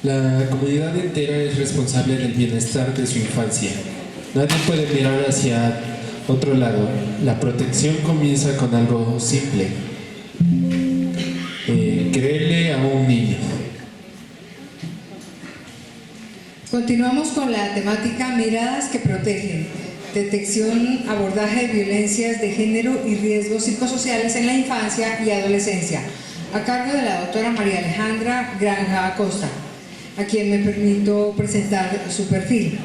La comunidad entera es responsable del bienestar de su infancia. Nadie puede mirar hacia otro lado. La protección comienza con algo simple. Créele a un niño. Continuamos con la temática Miradas que protegen, detección, abordaje de violencias de género y riesgos psicosociales en la infancia y adolescencia, a cargo de la doctora María Alejandra Granja Acosta, a quien me permito presentar su perfil.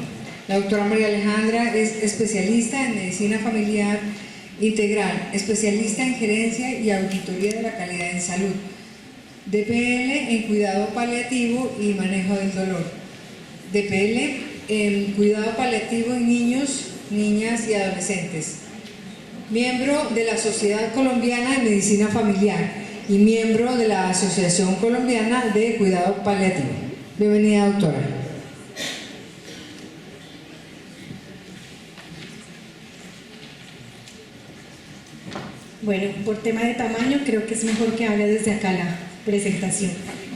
La doctora María Alejandra es especialista en medicina familiar integral, especialista en gerencia y auditoría de la calidad en salud, DPL en cuidado paliativo y manejo del dolor, DPL en cuidado paliativo en niños, niñas y adolescentes, miembro de la Sociedad Colombiana de Medicina Familiar y miembro de la Asociación Colombiana de Cuidado Paliativo. Bienvenida, doctora. Bueno, por tema de tamaño creo que es mejor que hable desde acá la presentación.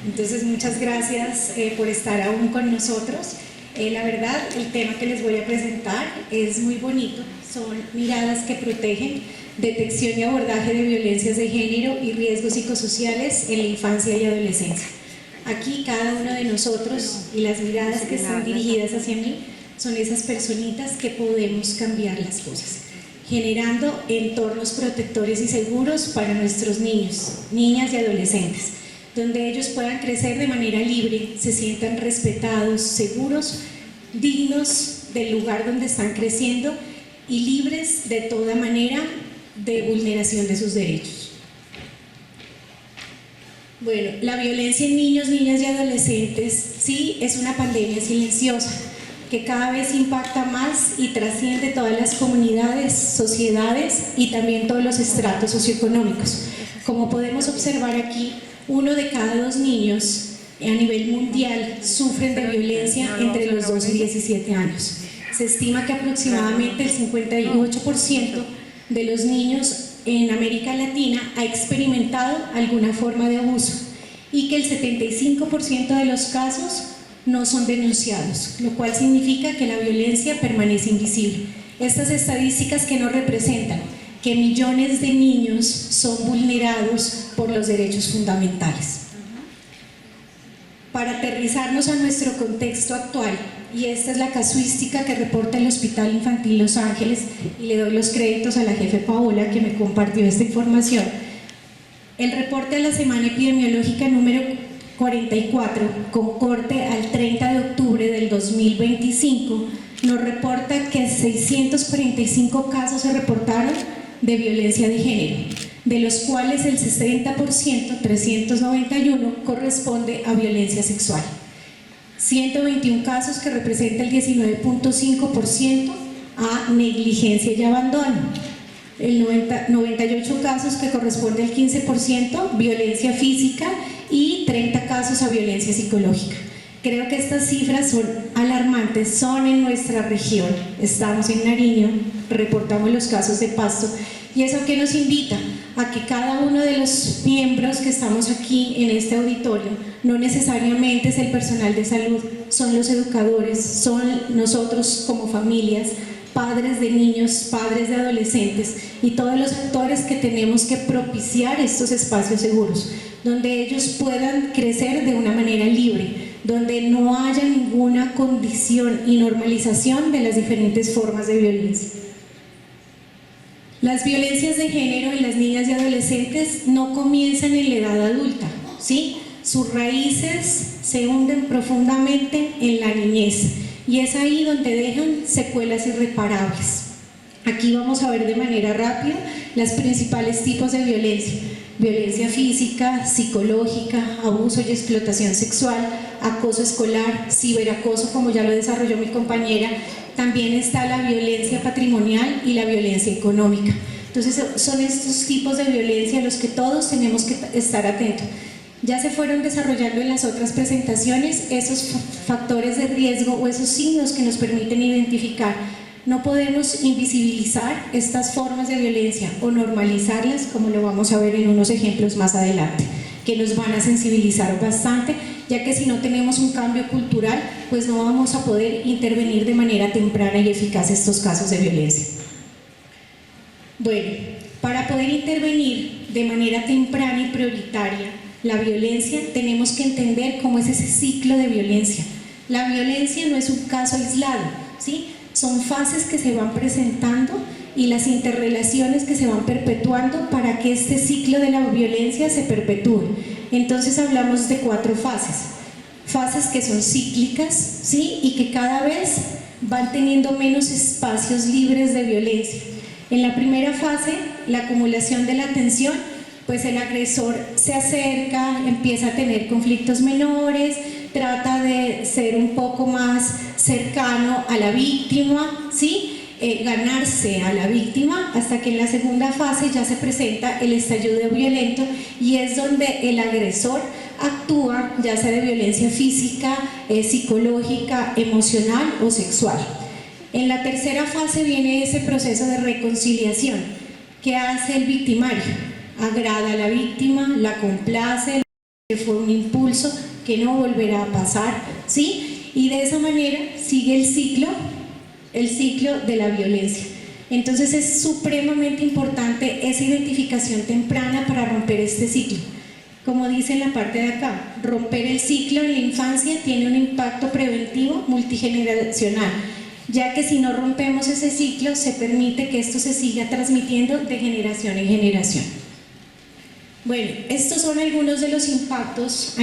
Entonces, muchas gracias por estar aún con nosotros. La verdad, el tema que les voy a presentar es muy bonito, son miradas que protegen, detección y abordaje de violencias de género y riesgos psicosociales en la infancia y adolescencia. Aquí cada uno de nosotros y las miradas que están dirigidas hacia mí son esas personitas que podemos cambiar las cosas, generando entornos protectores y seguros para nuestros niños, niñas y adolescentes, donde ellos puedan crecer de manera libre, se sientan respetados, seguros, dignos del lugar donde están creciendo y libres de toda manera de vulneración de sus derechos. Bueno, la violencia en niños, niñas y adolescentes sí es una pandemia silenciosa que cada vez impacta más y trasciende todas las comunidades, sociedades y también todos los estratos socioeconómicos. Como podemos observar aquí, 1 de cada 2 niños a nivel mundial sufren de violencia entre los 2 y 17 años. Se estima que aproximadamente el 58% de los niños en América Latina ha experimentado alguna forma de abuso y que el 75% de los casos no son denunciados, lo cual significa que la violencia permanece invisible. Estas estadísticas que nos representan que millones de niños son vulnerados por los derechos fundamentales. Para aterrizarnos a nuestro contexto actual, y esta es la casuística que reporta el Hospital Infantil Los Ángeles, y le doy los créditos a la jefe Paola que me compartió esta información. El reporte de la Semana Epidemiológica número 44, con corte al 30 de octubre del 2025, nos reporta que 645 casos se reportaron de violencia de género, de los cuales el 60%, 391, corresponde a violencia sexual. 121 casos, que representa el 19.5%, a negligencia y abandono. El 98 casos, que corresponde al 15%, violencia física, y 30 casos a violencia psicológica. Creo que estas cifras son alarmantes, son en nuestra región. Estamos en Nariño, reportamos los casos de Pasto, y eso que nos invita a que cada uno de los miembros que estamos aquí en este auditorio, no necesariamente es el personal de salud, son los educadores, son nosotros como familias, padres de niños, padres de adolescentes y todos los actores que tenemos que propiciar estos espacios seguros, donde ellos puedan crecer de una manera libre, donde no haya ninguna condición y normalización de las diferentes formas de violencia. Las violencias de género en las niñas y adolescentes no comienzan en la edad adulta, ¿sí? Sus raíces se hunden profundamente en la niñez y es ahí donde dejan secuelas irreparables. Aquí vamos a ver de manera rápida los principales tipos de violencia: violencia física, psicológica, abuso y explotación sexual, acoso escolar, ciberacoso, como ya lo desarrolló mi compañera. También está la violencia patrimonial y la violencia económica. Entonces son estos tipos de violencia a los que todos tenemos que estar atentos. Ya se fueron desarrollando en las otras presentaciones esos factores de riesgo o esos signos que nos permiten identificar. No podemos invisibilizar estas formas de violencia o normalizarlas, como lo vamos a ver en unos ejemplos más adelante, que nos van a sensibilizar bastante ya que si no tenemos un cambio cultural, pues no vamos a poder intervenir de manera temprana y eficaz estos casos de violencia. Bueno, para poder intervenir de manera temprana y prioritaria la violencia, tenemos que entender cómo es ese ciclo de violencia. La violencia no es un caso aislado, ¿sí? Son fases que se van presentando y las interrelaciones que se van perpetuando para que este ciclo de la violencia se perpetúe. Entonces hablamos de 4 fases que son cíclicas, ¿sí? Y que cada vez van teniendo menos espacios libres de violencia. En la primera fase, la acumulación de la atención, pues el agresor se acerca, empieza a tener conflictos menores, trata de ser un poco más cercano a la víctima, ¿sí? Ganarse a la víctima, hasta que en la segunda fase ya se presenta el estallido violento y es donde el agresor actúa, ya sea de violencia física, psicológica, emocional o sexual. En la tercera fase viene ese proceso de reconciliación. ¿Qué hace el victimario? Agrada a la víctima, la complace, que fue un impulso que no volverá a pasar, ¿sí? Y de esa manera sigue el ciclo de la violencia. Entonces es supremamente importante esa identificación temprana para romper este ciclo. Como dice en la parte de acá, romper el ciclo en la infancia tiene un impacto preventivo multigeneracional, ya que si no rompemos ese ciclo se permite que esto se siga transmitiendo de generación en generación. Bueno, estos son algunos de los impactos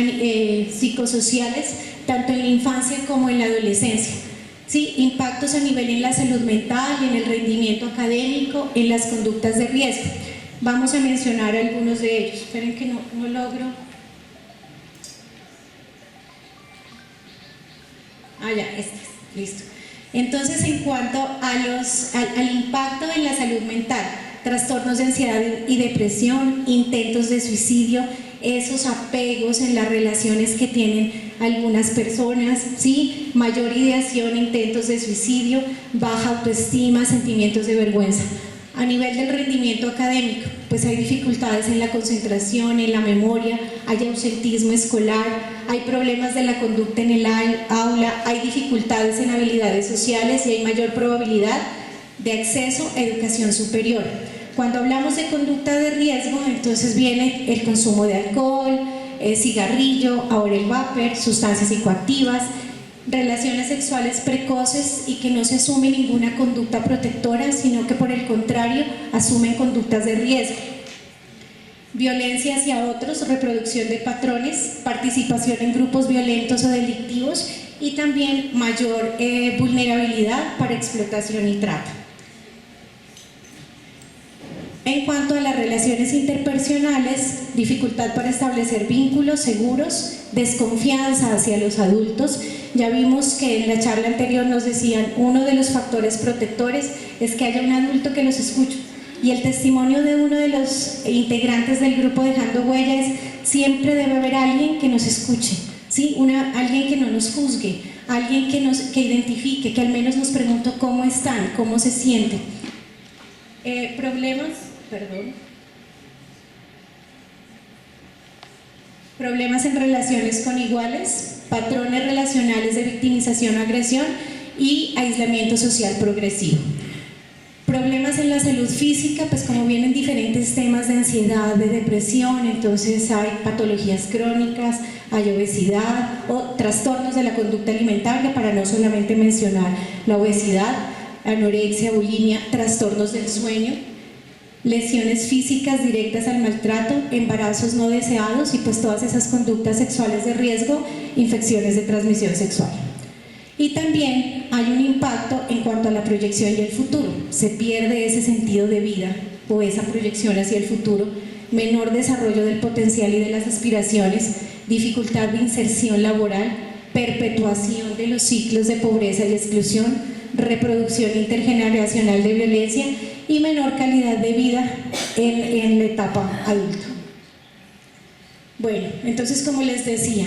psicosociales, tanto en la infancia como en la adolescencia. ¿Sí? Impactos a nivel en la salud mental, en el rendimiento académico, en las conductas de riesgo. Vamos a mencionar algunos de ellos. Esperen que no logro. Ya, listo. Entonces, en cuanto al impacto en la salud mental, trastornos de ansiedad y depresión, intentos de suicidio, esos apegos en las relaciones que tienen algunas personas, ¿sí? Mayor ideación, intentos de suicidio, baja autoestima, sentimientos de vergüenza. A nivel del rendimiento académico, pues hay dificultades en la concentración, en la memoria, hay ausentismo escolar, hay problemas de la conducta en el aula, hay dificultades en habilidades sociales y hay mayor probabilidad de acceso a educación superior. Cuando hablamos de conducta de riesgo, entonces viene el consumo de alcohol, cigarrillo, ahora el vapor, sustancias psicoactivas, relaciones sexuales precoces y que no se asume ninguna conducta protectora, sino que por el contrario asumen conductas de riesgo. Violencia hacia otros, reproducción de patrones, participación en grupos violentos o delictivos y también mayor vulnerabilidad para explotación y trata. En cuanto a las relaciones interpersonales, dificultad para establecer vínculos seguros, desconfianza hacia los adultos. Ya vimos que en la charla anterior nos decían uno de los factores protectores es que haya un adulto que los escuche. Y el testimonio de uno de los integrantes del grupo Dejando Huella es: siempre debe haber alguien que nos escuche, ¿sí? Alguien que no nos juzgue, alguien que identifique, que al menos nos pregunte cómo están, cómo se sienten. Problemas en relaciones con iguales, patrones relacionales de victimización o agresión y aislamiento social progresivo. Problemas en la salud física, pues como vienen diferentes temas de ansiedad, de depresión, entonces hay patologías crónicas, hay obesidad o trastornos de la conducta alimentaria, para no solamente mencionar la obesidad, anorexia, bulimia, trastornos del sueño, lesiones físicas directas al maltrato, embarazos no deseados y pues todas esas conductas sexuales de riesgo, infecciones de transmisión sexual. Y también hay un impacto en cuanto a la proyección y el futuro. Se pierde ese sentido de vida o esa proyección hacia el futuro, menor desarrollo del potencial y de las aspiraciones, dificultad de inserción laboral, perpetuación de los ciclos de pobreza y exclusión, reproducción intergeneracional de violencia y menor calidad de vida en la etapa adulta. Bueno, entonces, como les decía,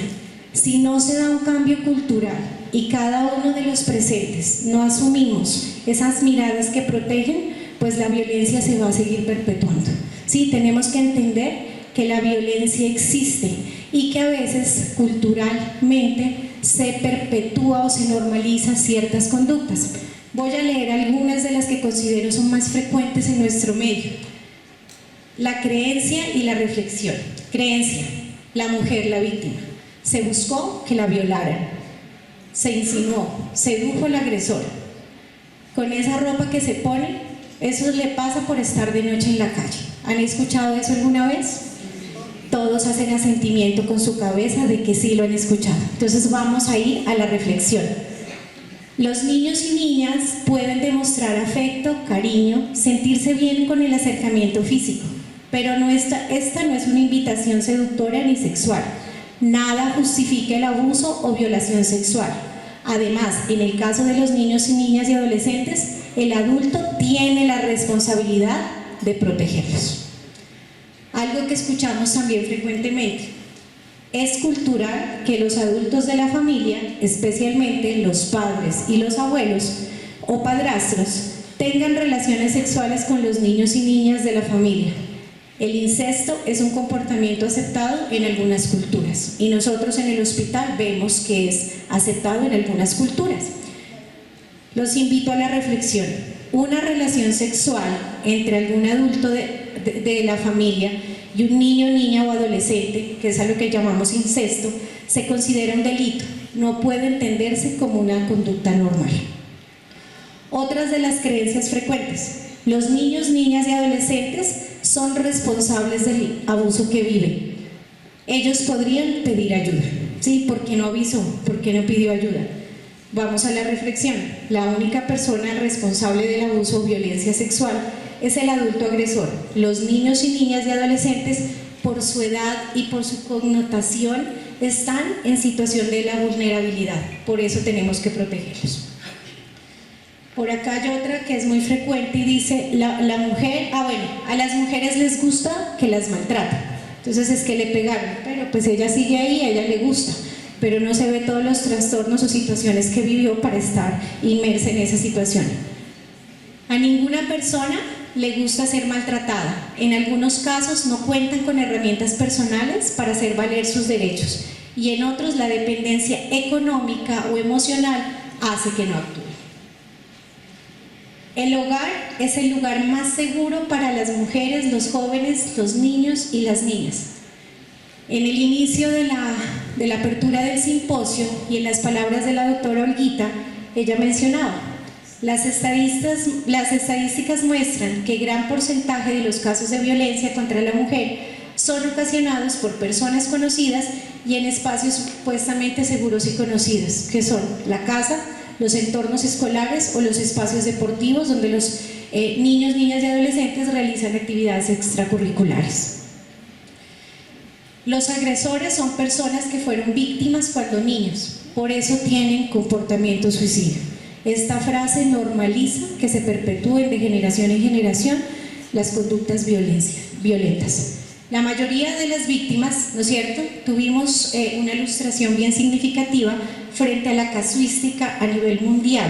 si no se da un cambio cultural y cada uno de los presentes no asumimos esas miradas que protegen, pues la violencia se va a seguir perpetuando. Sí, tenemos que entender que la violencia existe y que a veces culturalmente se perpetúa o se normaliza ciertas conductas. Voy a leer algunas de las que considero son más frecuentes en nuestro medio. La creencia y la reflexión. Creencia: la mujer la víctima. Se buscó que la violaran. Se insinuó, sedujo al agresor. Con esa ropa que se pone, eso le pasa por estar de noche en la calle. ¿Han escuchado eso alguna vez? Todos hacen asentimiento con su cabeza de que sí lo han escuchado. Entonces vamos a ir a la reflexión. Los niños y niñas pueden demostrar afecto, cariño, sentirse bien con el acercamiento físico, pero esta no es una invitación seductora ni sexual. Nada justifica el abuso o violación sexual. Además, en el caso de los niños y niñas y adolescentes, el adulto tiene la responsabilidad de protegerlos. Algo que escuchamos también frecuentemente: es cultural que los adultos de la familia, especialmente los padres y los abuelos o padrastros, tengan relaciones sexuales con los niños y niñas de la familia. El incesto es un comportamiento aceptado en algunas culturas y nosotros en el hospital vemos que es aceptado en algunas culturas. Los invito a la reflexión. Una relación sexual entre algún adulto de la familia y un niño, niña o adolescente, que es a lo que llamamos incesto, se considera un delito. No puede entenderse como una conducta normal. Otras de las creencias frecuentes: los niños, niñas y adolescentes son responsables del abuso que viven. Ellos podrían pedir ayuda. ¿Sí? ¿Por qué no avisó? ¿Por qué no pidió ayuda? Vamos a la reflexión. La única persona responsable del abuso o violencia sexual es el adulto agresor. Los niños y niñas y adolescentes, por su edad y por su connotación, están en situación de la vulnerabilidad. Por eso tenemos que protegerlos. Por acá hay otra que es muy frecuente y dice: la mujer, a las mujeres les gusta que las maltraten. Entonces es que le pegaron, pero pues ella sigue ahí, a ella le gusta, pero no se ve todos los trastornos o situaciones que vivió para estar inmersa en esa situación. A ninguna persona le gusta ser maltratada. En algunos casos no cuentan con herramientas personales para hacer valer sus derechos, y en otros la dependencia económica o emocional hace que no actúen. El hogar es el lugar más seguro para las mujeres, los jóvenes, los niños y las niñas. En el inicio de la apertura del simposio y en las palabras de la doctora Olguita, ella mencionaba: las estadísticas muestran que gran porcentaje de los casos de violencia contra la mujer son ocasionados por personas conocidas y en espacios supuestamente seguros y conocidos, que son la casa, los entornos escolares o los espacios deportivos donde los niños, niñas y adolescentes realizan actividades extracurriculares. Los agresores son personas que fueron víctimas cuando niños, por eso tienen comportamiento suicida. Esta frase normaliza que se perpetúen de generación en generación las conductas violentas. La mayoría de las víctimas, ¿no es cierto?, tuvimos una ilustración bien significativa frente a la casuística a nivel mundial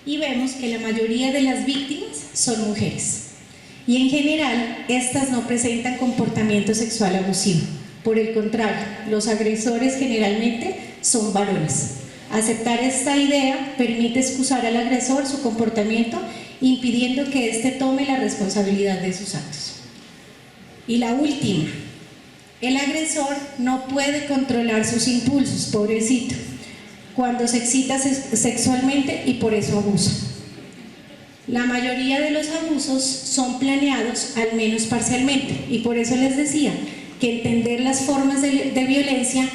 y vemos que la mayoría de las víctimas son mujeres y en general estas no presentan comportamiento sexual abusivo. Por el contrario, los agresores generalmente son varones. Aceptar esta idea permite excusar al agresor su comportamiento, impidiendo que éste tome la responsabilidad de sus actos. Y la última: el agresor no puede controlar sus impulsos, pobrecito, cuando se excita sexualmente y por eso abusa. La mayoría de los abusos son planeados, al menos parcialmente, y por eso les decía que entender las formas de violencia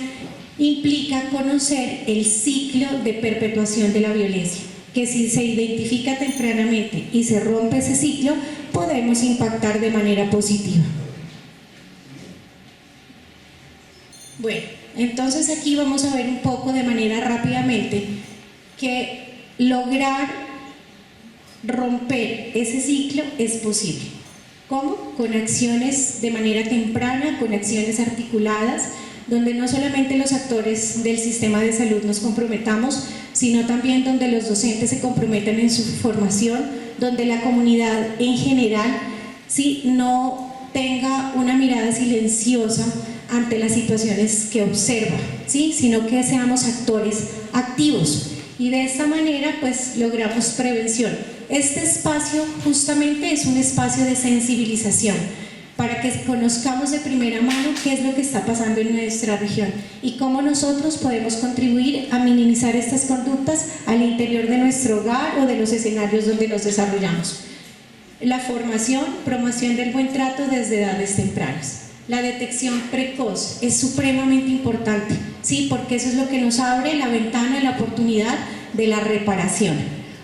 implica conocer el ciclo de perpetuación de la violencia, que si se identifica tempranamente y se rompe ese ciclo, podemos impactar de manera positiva. Bueno, entonces aquí vamos a ver un poco de manera rápidamente que lograr romper ese ciclo es posible. ¿Cómo? Con acciones de manera temprana, con acciones articuladas, donde no solamente los actores del sistema de salud nos comprometamos, sino también donde los docentes se comprometen en su formación, donde la comunidad en general no tenga una mirada silenciosa ante las situaciones que observa, ¿sí? Sino que seamos actores activos y de esta manera pues logramos prevención. Este espacio justamente es un espacio de sensibilización para que conozcamos de primera mano qué es lo que está pasando en nuestra región y cómo nosotros podemos contribuir a minimizar estas conductas al interior de nuestro hogar o de los escenarios donde nos desarrollamos. La formación, promoción del buen trato desde edades tempranas. La detección precoz es supremamente importante, ¿sí? Porque eso es lo que nos abre la ventana, la oportunidad de la reparación.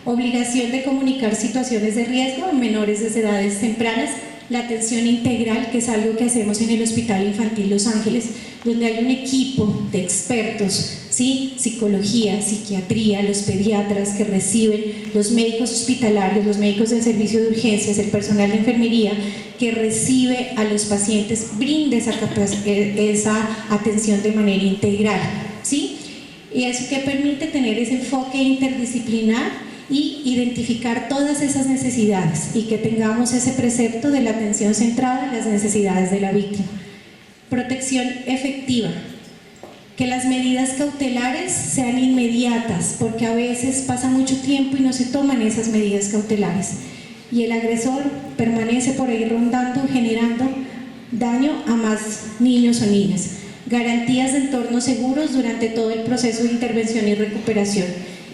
Obligación de comunicar situaciones de riesgo en menores desde edades tempranas. La atención integral, que es algo que hacemos en el Hospital Infantil Los Ángeles, donde hay un equipo de expertos, ¿sí? Psicología, psiquiatría, los pediatras que reciben, los médicos hospitalarios, los médicos del servicio de urgencias, el personal de enfermería que recibe a los pacientes, brinda esa atención de manera integral, ¿sí? Y eso que permite tener ese enfoque interdisciplinar y identificar todas esas necesidades y que tengamos ese precepto de la atención centrada en las necesidades de la víctima. Protección efectiva, que las medidas cautelares sean inmediatas, porque a veces pasa mucho tiempo y no se toman esas medidas cautelares y el agresor permanece por ahí rondando, generando daño a más niños o niñas. Garantías de entornos seguros durante todo el proceso de intervención y recuperación.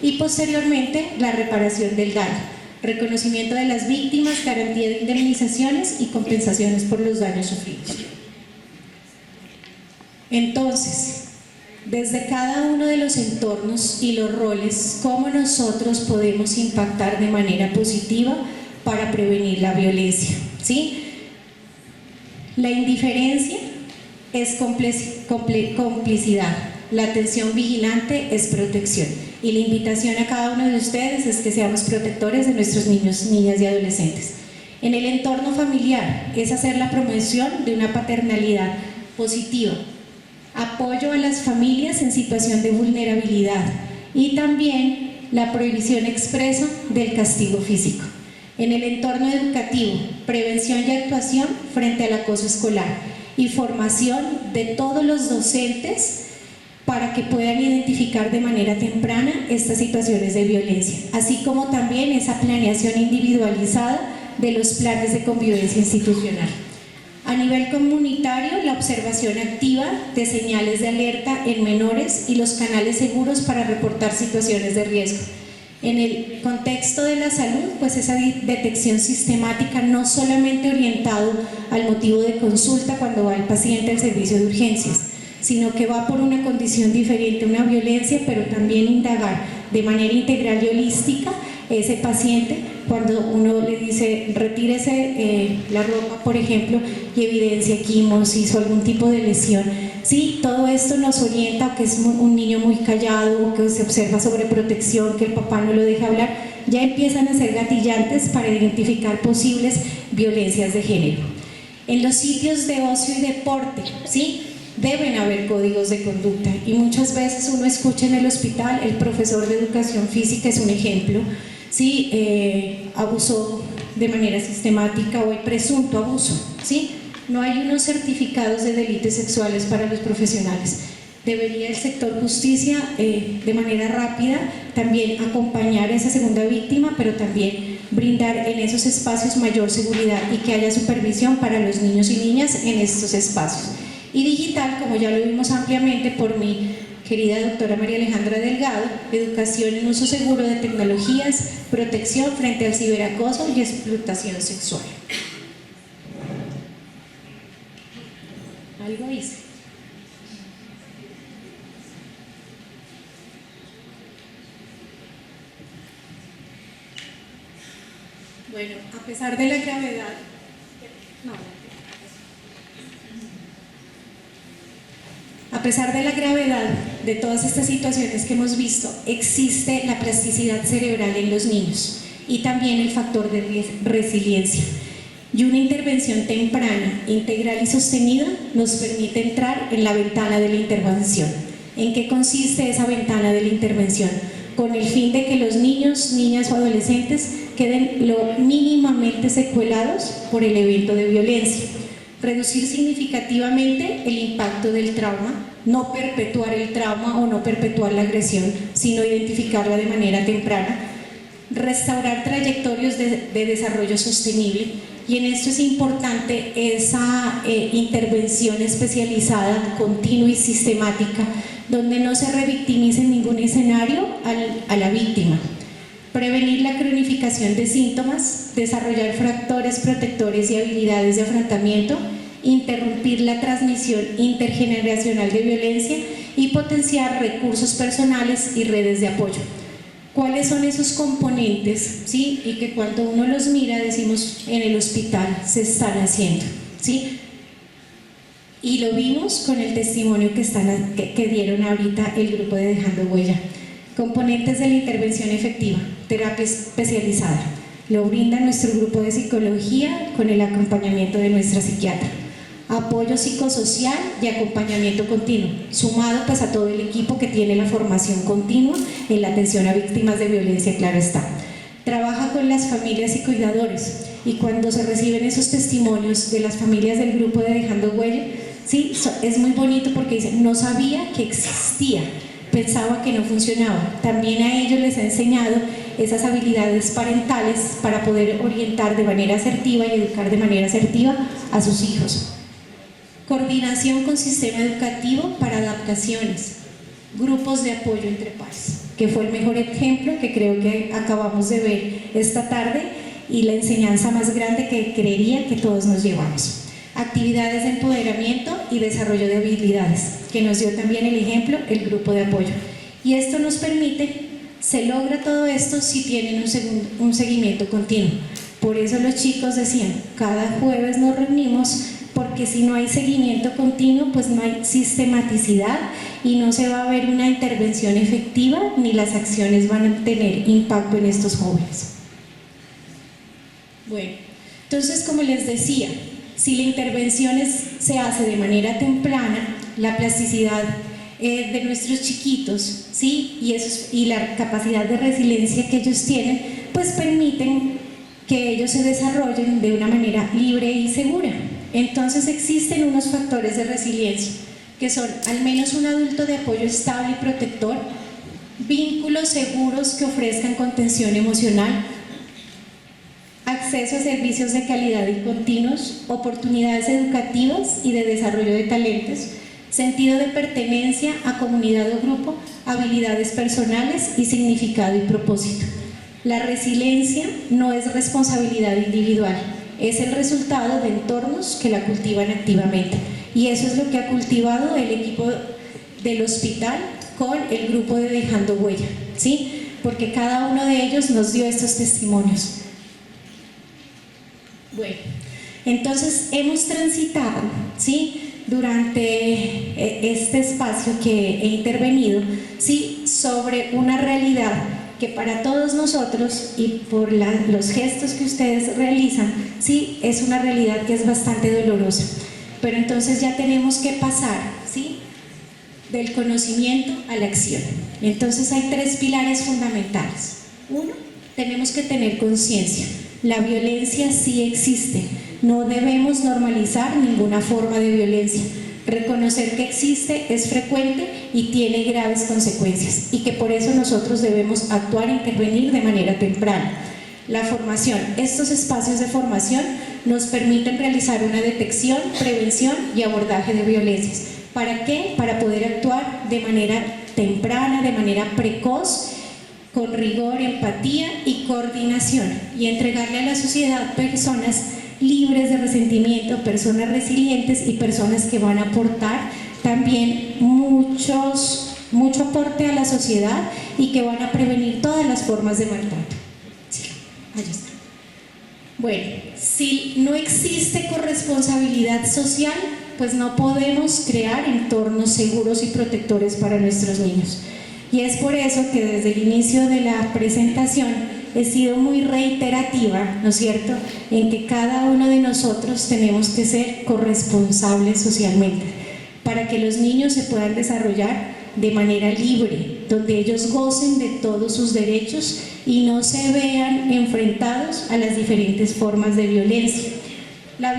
Y posteriormente la reparación del daño, reconocimiento de las víctimas, garantía de indemnizaciones y compensaciones por los daños sufridos. Entonces, desde cada uno de los entornos y los roles, ¿cómo nosotros podemos impactar de manera positiva para prevenir la violencia? ¿Sí? La indiferencia es complicidad, la atención vigilante es protección. Y la invitación a cada uno de ustedes es que seamos protectores de nuestros niños, niñas y adolescentes. En el entorno familiar es hacer la promoción de una paternalidad positiva, apoyo a las familias en situación de vulnerabilidad y también la prohibición expresa del castigo físico. En el entorno educativo, prevención y actuación frente al acoso escolar y formación de todos los docentes para que puedan identificar de manera temprana estas situaciones de violencia, así como también esa planeación individualizada de los planes de convivencia institucional. A nivel comunitario, la observación activa de señales de alerta en menores y los canales seguros para reportar situaciones de riesgo. En el contexto de la salud, pues esa detección sistemática no solamente orientado al motivo de consulta cuando va el paciente al servicio de urgencias, sino que va por una condición diferente, una violencia, pero también indagar de manera integral y holística ese paciente cuando uno le dice retírese la ropa, por ejemplo, y evidencia quimosis o algún tipo de lesión. Sí, todo esto nos orienta a que es un niño muy callado, o que se observa sobreprotección, que el papá no lo deja hablar, ya empiezan a ser gatillantes para identificar posibles violencias de género. En los sitios de ocio y deporte, ¿sí? Deben haber códigos de conducta y muchas veces uno escucha en el hospital, el profesor de educación física es un ejemplo, ¿sí? Abusó de manera sistemática o hay presunto abuso, ¿sí? No hay unos certificados de delitos sexuales para los profesionales. Debería el sector justicia de manera rápida también acompañar a esa segunda víctima, pero también brindar en esos espacios mayor seguridad y que haya supervisión para los niños y niñas en estos espacios. Y digital, como ya lo vimos ampliamente por mi querida doctora María Alejandra Delgado, educación en uso seguro de tecnologías, protección frente al ciberacoso y explotación sexual. Algo hice. Bueno, a pesar de la gravedad, a pesar de la gravedad de todas estas situaciones que hemos visto, existe la plasticidad cerebral en los niños y también el factor de resiliencia. Y una intervención temprana, integral y sostenida nos permite entrar en la ventana de la intervención. ¿En qué consiste esa ventana de la intervención? Con el fin de que los niños, niñas o adolescentes queden lo mínimamente secuelados por el evento de violencia. reducir significativamente el impacto del trauma, no perpetuar el trauma o no perpetuar la agresión, sino identificarla de manera temprana, restaurar trayectorias de desarrollo sostenible, y en esto es importante esa intervención especializada, continua y sistemática, donde no se revictimice en ningún escenario a la víctima. Prevenir la cronificación de síntomas, desarrollar factores protectores y habilidades de afrontamiento, interrumpir la transmisión intergeneracional de violencia y potenciar recursos personales y redes de apoyo. ¿Cuáles son esos componentes? ¿Sí? Y que cuando uno los mira decimos en el hospital se están haciendo, ¿sí? Y lo vimos con el testimonio que dieron ahorita el grupo de Dejando Huella. Componentes de la intervención efectiva, terapia especializada. Lo brinda nuestro grupo de psicología con el acompañamiento de nuestra psiquiatra. Apoyo psicosocial y acompañamiento continuo, sumado pues a todo el equipo que tiene la formación continua en la atención a víctimas de violencia, claro está. Trabaja con las familias y cuidadores, y cuando se reciben esos testimonios de las familias del grupo de Dejando Huella, sí, es muy bonito porque dicen, no sabía que existía, pensaba que no funcionaba. También a ellos les ha enseñado esas habilidades parentales para poder orientar de manera asertiva y educar de manera asertiva a sus hijos. Coordinación con sistema educativo para adaptaciones, grupos de apoyo entre pares, que fue el mejor ejemplo que creo que acabamos de ver esta tarde y la enseñanza más grande que creería que todos nos llevamos. Actividades de empoderamiento y desarrollo de habilidades, que nos dio también el ejemplo el grupo de apoyo. Y esto nos permite, se logra todo esto si tienen un seguimiento continuo. Por eso los chicos decían, cada jueves nos reunimos, porque si no hay seguimiento continuo, pues no hay sistematicidad y no se va a ver una intervención efectiva ni las acciones van a tener impacto en estos jóvenes. Bueno, entonces como les decía, si la intervención se hace de manera temprana, la plasticidad de nuestros chiquitos, ¿sí? y la capacidad de resiliencia que ellos tienen, pues permiten que ellos se desarrollen de una manera libre y segura. Entonces existen unos factores de resiliencia, que son al menos un adulto de apoyo estable y protector, vínculos seguros que ofrezcan contención emocional, acceso a servicios de calidad y continuos, oportunidades educativas y de desarrollo de talentos, sentido de pertenencia a comunidad o grupo, habilidades personales y significado y propósito. La resiliencia no es responsabilidad individual, es el resultado de entornos que la cultivan activamente, y eso es lo que ha cultivado el equipo del hospital con el grupo de Dejando Huella, ¿sí? Porque cada uno de ellos nos dio estos testimonios. Bueno, entonces hemos transitado, ¿sí?, durante este espacio que he intervenido, ¿sí?, sobre una realidad que para todos nosotros y por los gestos que ustedes realizan, sí, es una realidad que es bastante dolorosa. Pero entonces ya tenemos que pasar, ¿sí?, del conocimiento a la acción. Entonces hay tres pilares fundamentales. Uno, tenemos que tener conciencia. La violencia sí existe. No debemos normalizar ninguna forma de violencia. Reconocer que existe, es frecuente y tiene graves consecuencias, y que por eso nosotros debemos actuar e intervenir de manera temprana. La formación. Estos espacios de formación nos permiten realizar una detección, prevención y abordaje de violencias. ¿Para qué? Para poder actuar de manera temprana, de manera precoz, con rigor, empatía y coordinación, y entregarle a la sociedad personas libres de resentimiento, personas resilientes y personas que van a aportar también mucho aporte a la sociedad y que van a prevenir todas las formas de maltrato. Sí, ahí está. Bueno, si no existe corresponsabilidad social, pues no podemos crear entornos seguros y protectores para nuestros niños. Y es por eso que desde el inicio de la presentación he sido muy reiterativa, ¿no es cierto?, en que cada uno de nosotros tenemos que ser corresponsables socialmente para que los niños se puedan desarrollar de manera libre, donde ellos gocen de todos sus derechos y no se vean enfrentados a las diferentes formas de violencia. La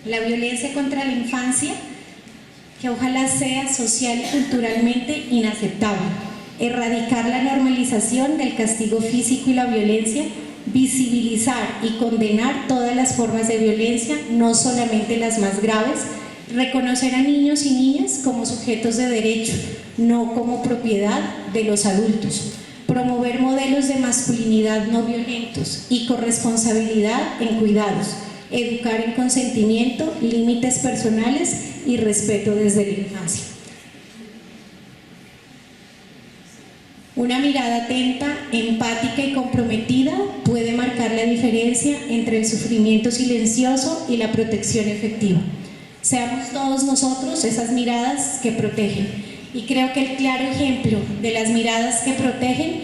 La violencia contra la infancia, que ojalá sea social y culturalmente inaceptable. Erradicar la normalización del castigo físico y la violencia, visibilizar y condenar todas las formas de violencia, no solamente las más graves, reconocer a niños y niñas como sujetos de derecho, no como propiedad de los adultos, promover modelos de masculinidad no violentos y corresponsabilidad en cuidados, educar en consentimiento, límites personales y respeto desde la infancia. Una mirada atenta, empática y comprometida puede marcar la diferencia entre el sufrimiento silencioso y la protección efectiva. Seamos todos nosotros esas miradas que protegen. Y creo que el claro ejemplo de las miradas que protegen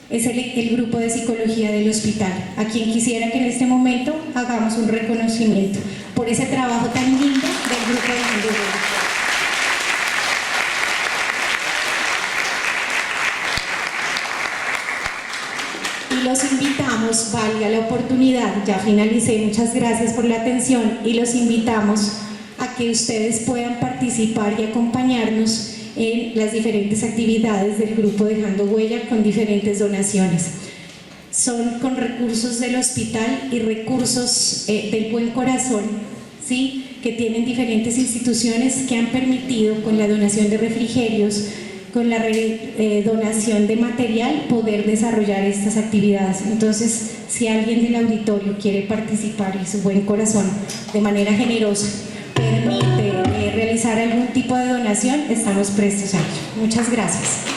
es el grupo de psicología del hospital, a quien quisiera que en este momento hagamos un reconocimiento por ese trabajo tan lindo del grupo de Dejando Huella. Y los invitamos, valga la oportunidad, ya finalicé, muchas gracias por la atención, y los invitamos a que ustedes puedan participar y acompañarnos en las diferentes actividades del grupo Dejando Huella con diferentes donaciones. Son con recursos del hospital y recursos del Buen Corazón, ¿sí?, que tienen diferentes instituciones que han permitido, con la donación de refrigerios, con la donación de material, poder desarrollar estas actividades. Entonces, si alguien del auditorio quiere participar y su Buen Corazón de manera generosa permite realizar algún tipo de donación, estamos prestos a ello. Muchas gracias.